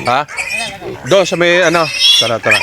Ha? Doon sa may ano. Tara, tara.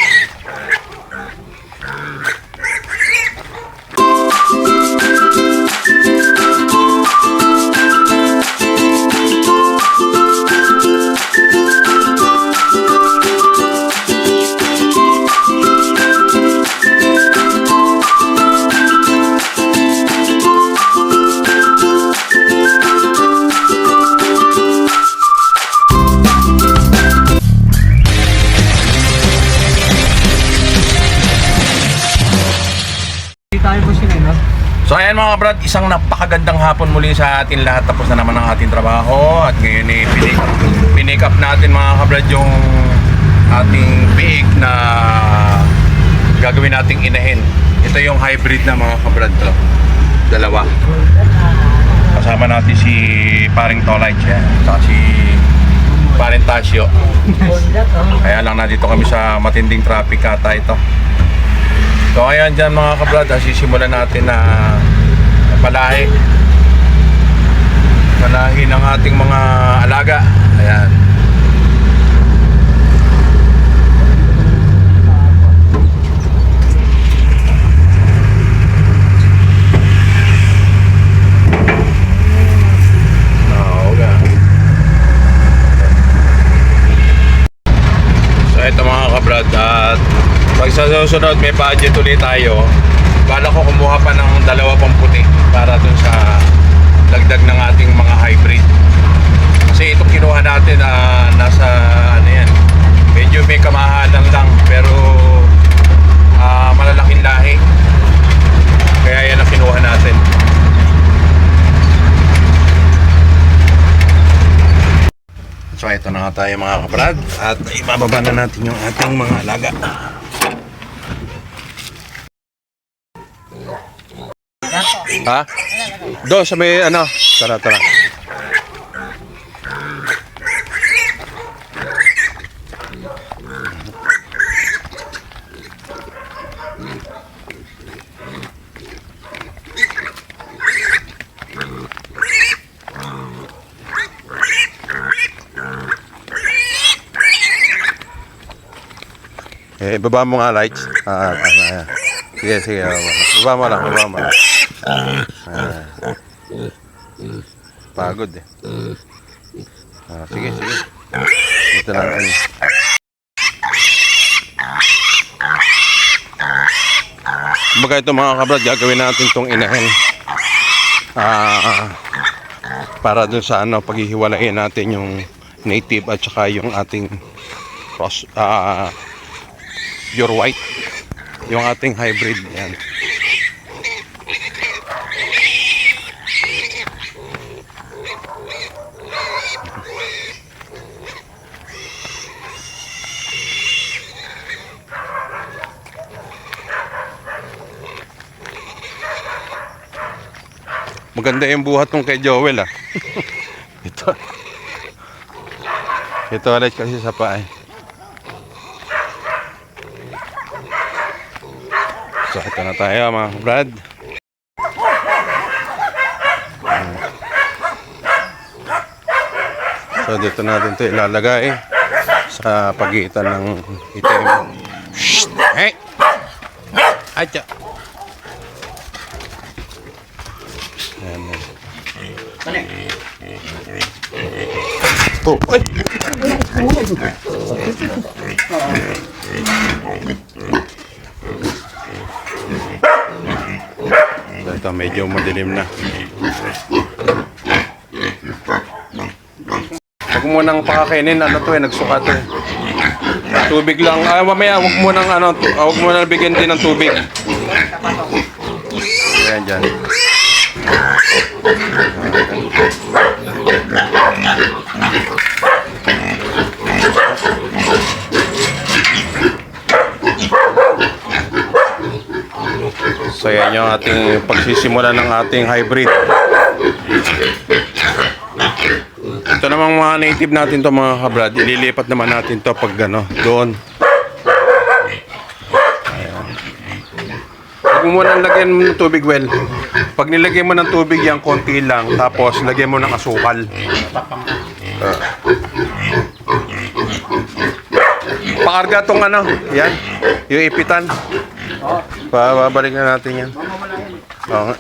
So ayan mga kabrad, isang napakagandang hapon muli sa atin lahat. Tapos na naman ang ating trabaho at ngayon pinick up natin mga kabrad yung ating biig na gagawin nating inahin. Ito yung hybrid na mga kabrad to. Dalawa. Kasama natin si Paring Tolay at si Paring Tasio. Kaya lang nandito kami sa matinding traffic ata ito. So ayan dyan mga kabrad, sisimulan natin na palahi ng ating mga alaga. Ayan. So ito mga kabrad, at pag sa susunod may budget ulit tayo, bala ko kumuha pa ng 2 pang puti para dun sa dagdag ng ating mga hybrid. Kasi itong kinuha natin nasa ano yan, medyo may kamahalan lang pero malalaking lahi. Kaya yan ang kinuha natin. So ito na nga tayo mga kabrad, at ibababa na natin yung ating mga alaga. Ha? Doon sa may ano. Tara, tara. Baba mo nga lights. Sige, sige. Baba mo lang, baba mo lang. Pagod eh. Sige, sige. Dito lang kami. Kumbaga ito mga kabrad, gagawin natin itong inahin. Para dun sa ano, paghihiwalayin natin yung native at saka yung ating pure white, yung ating hybrid. Yan. Maganda yung buhat ng kay Joel Ito ulit kasi sa paa eh. So ito na tayo mga Brad. So dito natin ito ilalagay sa pagitan ng itim. Hey! Acha! Ayan. Oh, ay! Ito medyo madilim na. Huwag mo nang pakakainin, ano to eh, nagsuka to eh. Tubig lang. Mamaya huwag mo nang ano, huwag mo nang bigyan din ng tubig. Ayan dyan. So yan yung ating pagsisimula ng ating hybrid. Ito namang mga native natin to mga kabrad, ililipat naman natin to pag ano, doon. Ayan. Huwag mo munang lagyan ng tubig well. Pag nilagyan mo ng tubig yan, konti lang. Tapos lagyan mo ng asukal. pakarga tong ano. Yan. Yung ipitan. Babalik na natin yan. Oo nga.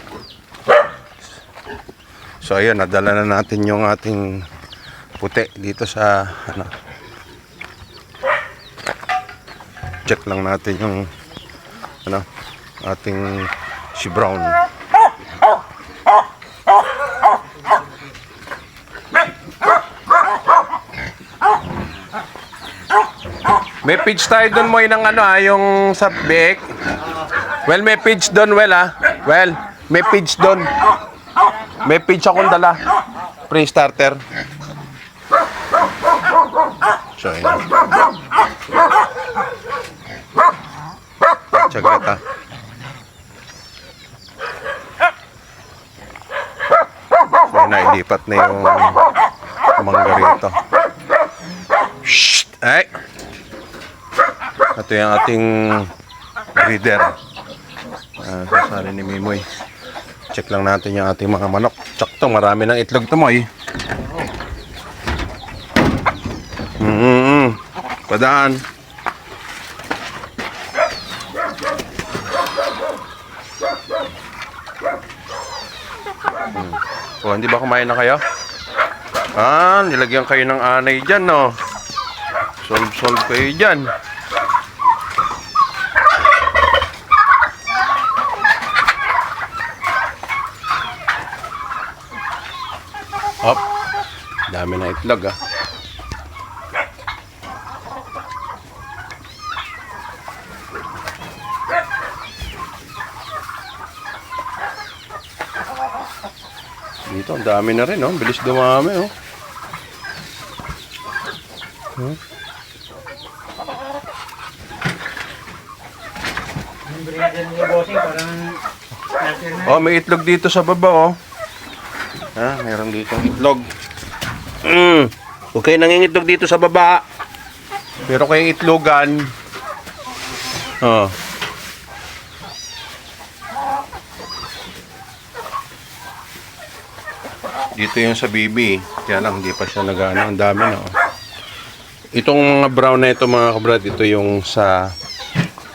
So ayun, nadala na natin yung ating puti dito sa ano. Check lang natin yung ano, ating si Brown. May page tayo doon mo ng ano yung sa Biik. Well, may page doon, Well, may page doon. May page akong dala. Pre-starter. So, yun. Check it ha. So, nailipat na yung mangga rito. Shhh! Ay! Ito yung ating breeder. Sasali ni Mimoy. Check lang natin yung ating mga manok. Tsakto, marami ng itlog to mo eh. Padaan. Oh, hindi ba kumain na kayo? Nilagyan kayo ng anay dyan, no? Solve kayo dyan. Hop. Dami na itlog, ah. Dito, ang dami na rin, oh. Bilis dumami, oh. Oh, may itlog dito sa baba, oh. Meron dito itlog. Okay, nangingitlog dito sa baba. Pero kayong itlogan. Dito yung sa bibi. Kaya lang, hindi pa siya nagano. Ang dami na, oh. Itong mga brown na ito, mga kabrad, ito yung sa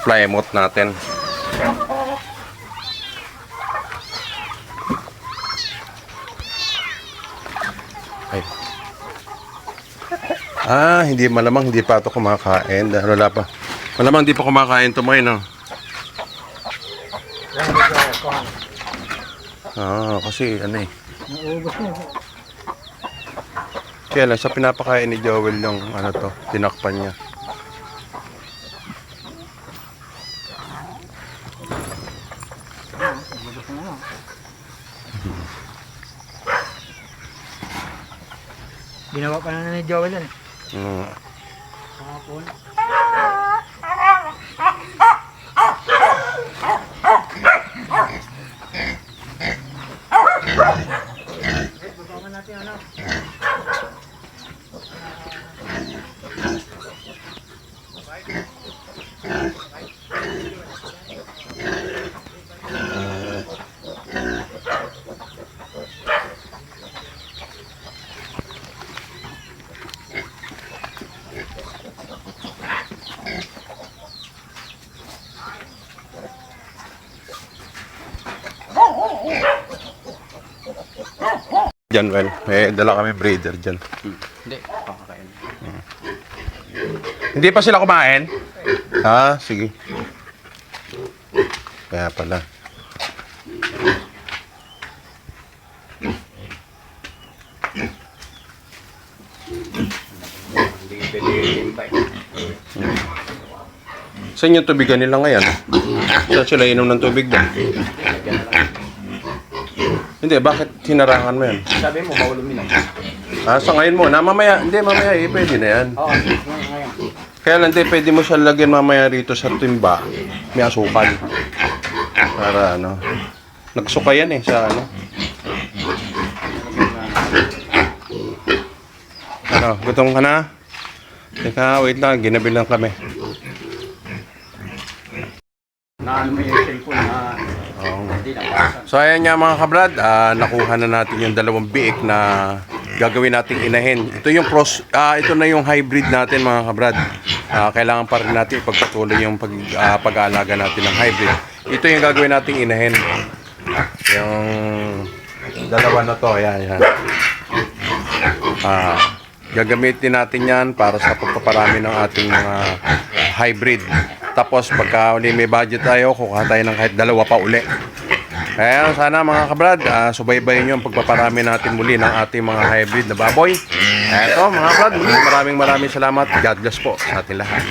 Plymouth natin. Hindi malamang hindi pa ito kumakain dahil wala pa. Malamang hindi pa kumakain ito mo no? Kasi ano eh. Kaya lang sa pinapakain ni Joel yung ano to, tinakpan niya. Ginawa pa na ni Joel yan. Kahapon. Babakan natin ano. Diyan, well, may dala kami breeder dyan. Hindi, pakakain. Hindi pa sila kumain? Sige. Kaya pala. Saan yung tubigan nila ngayon? Saan sila inom ng tubig doon? Hindi, bakit hinarangan mo yan? Sabi mo, bawal uminom. So ngayon muna, mamaya, hindi, mamaya pwede na yan. Oo, ngayon. Kaya lang, hindi, pwede mo siya lagyan mamaya rito sa timba. May asukal. Para ano, nagsuka yan sa ano. Gutom ka na? Teka, wait lang, ginabi lang kami. Naan mo yung cellphone na hindi nabasa. So ayan nga mga kabrad, nakuha na natin yung dalawang biik na gagawin nating inahin. Ito yung ito na yung hybrid natin mga kabrad. kailangan pa rin natin ipagpatuloy yung pag-aalaga natin ng hybrid. Ito yung gagawin nating inahin. Yung dalawa na to, yan. Gagamitin natin yan para sa pagpaparami ng ating mga hybrid. Tapos pagka uli may budget tayo, kukuha tayo ng kahit dalawa pa uli. Kaya sana mga kabrad, subaybayin nyo ang pagpaparami natin muli ng ating mga hybrid na baboy. Eto mga kabrad, maraming salamat. God bless po sa ating lahat.